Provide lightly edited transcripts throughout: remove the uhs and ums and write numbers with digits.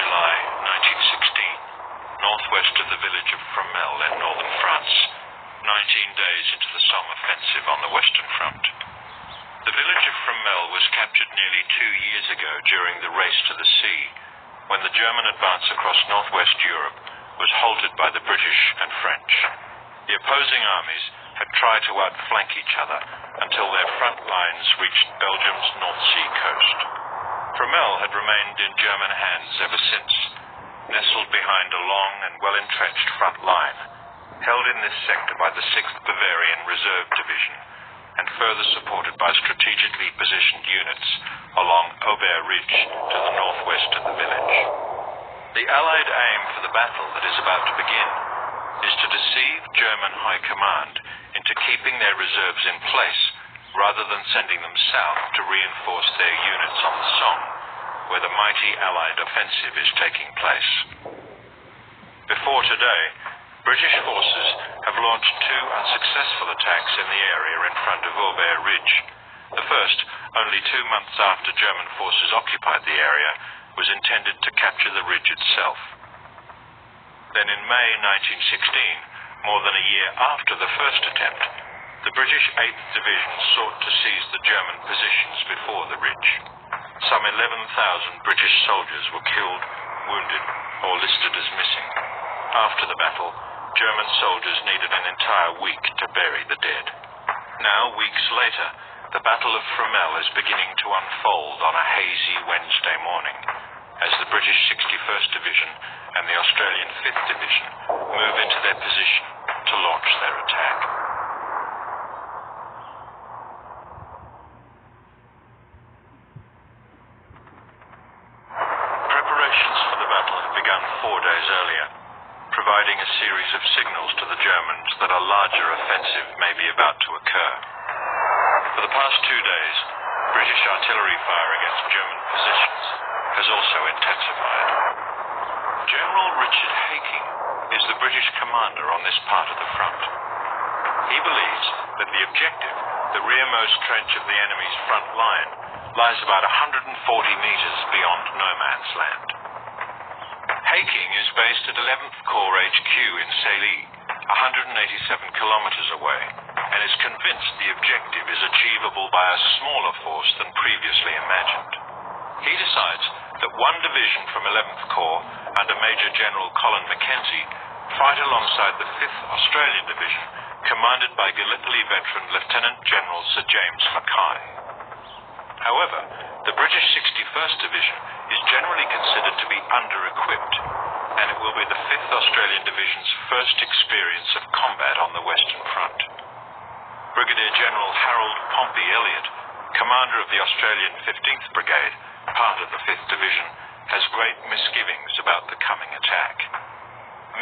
July 1916, northwest of the village of Fromelles in northern France, 19 days into the Somme offensive on the Western Front. The village of Fromelles was captured nearly 2 years ago during the race to the sea, when the German advance across northwest Europe was halted by the British and French. The opposing armies had tried to outflank each other until their front lines reached Belgium's North Sea coast. Fromelles had remained in German hands ever since, nestled behind a long and well-entrenched front line, held in this sector by the 6th Bavarian Reserve Division, and further supported by strategically positioned units along Aubert Ridge to the northwest of the village. The Allied aim for the battle that is about to begin is to deceive German High Command into keeping their reserves in place rather than sending them south to reinforce their units on the Somme, where the mighty Allied offensive is taking place. Before today, British forces have launched 2 unsuccessful attacks in the area in front of Aubert Ridge. The first, only 2 months after German forces occupied the area, was intended to capture the ridge itself. Then in May 1916, more than a year after the first attempt, the British 8th Division sought to seize the German positions before the ridge. Some 11,000 British soldiers were killed, wounded, or listed as missing. After the battle, German soldiers needed an entire week to bury the dead. Now, weeks later, the Battle of Fromelles is beginning to unfold on a hazy Wednesday morning, as the British 61st Division and the Australian 5th Division move into their position to launch their attack. Preparations for the battle have begun 4 days earlier, providing a series of signals to the Germans that a larger offensive may be about to occur. For the past 2 days, British artillery fire against German positions has also intensified. General Richard Haking is the British commander on this part of the front. He believes that the objective, the rearmost trench of the enemy's front line, lies about 140 meters beyond no man's land. Haking is based at 11th Corps HQ in Sailly, 187 kilometers away, and is convinced the objective is achievable by a smaller force than previously imagined. He decides that 1 division from 11th Corps under Major General Colin Mackenzie fight alongside the 5th Australian Division, commanded by Gallipoli veteran Lieutenant General Sir James Mackay. However, the British 61st Division is generally considered to be under-equipped, and it will be the 5th Australian Division's first experience of combat on the Western Front. Brigadier General Harold Pompey Elliott, commander of the Australian 15th Brigade, part of the 5th Division, has great misgivings about the coming attack.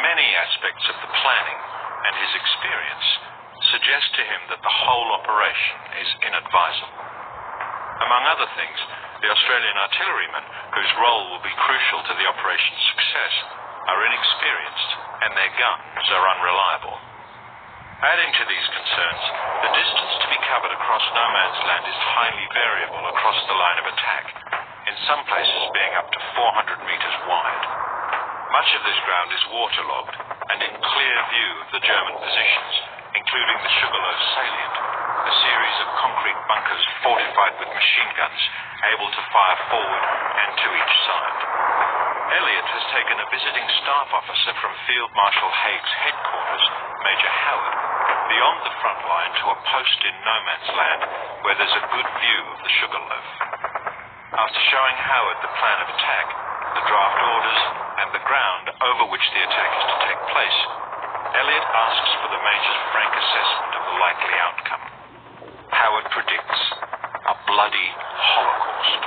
Many aspects of the planning and his experience suggest to him that the whole operation is inadvisable. Among other things, the Australian artillerymen, whose role will be crucial to the operation's success, are inexperienced and their guns are unreliable. Adding to these concerns, the distance to be covered across no man's land is highly variable across the line of attack, in some places being up to 400 meters wide. Much of this ground is waterlogged and in clear view of the German positions, including the Sugarloaf salient, a series of concrete bunkers fortified with machine guns able to fire forward and to each side. Elliott has taken a visiting staff officer from Field Marshal Haig's headquarters, Major Howard, beyond the front line to a post in no man's land where there's a good view of the Sugarloaf. After showing Howard the plan of attack, the draft orders, and the ground over which the attack is to take place, Elliott asks for the Major's frank assessment of the likely outcome. Howard predicts a bloody holocaust.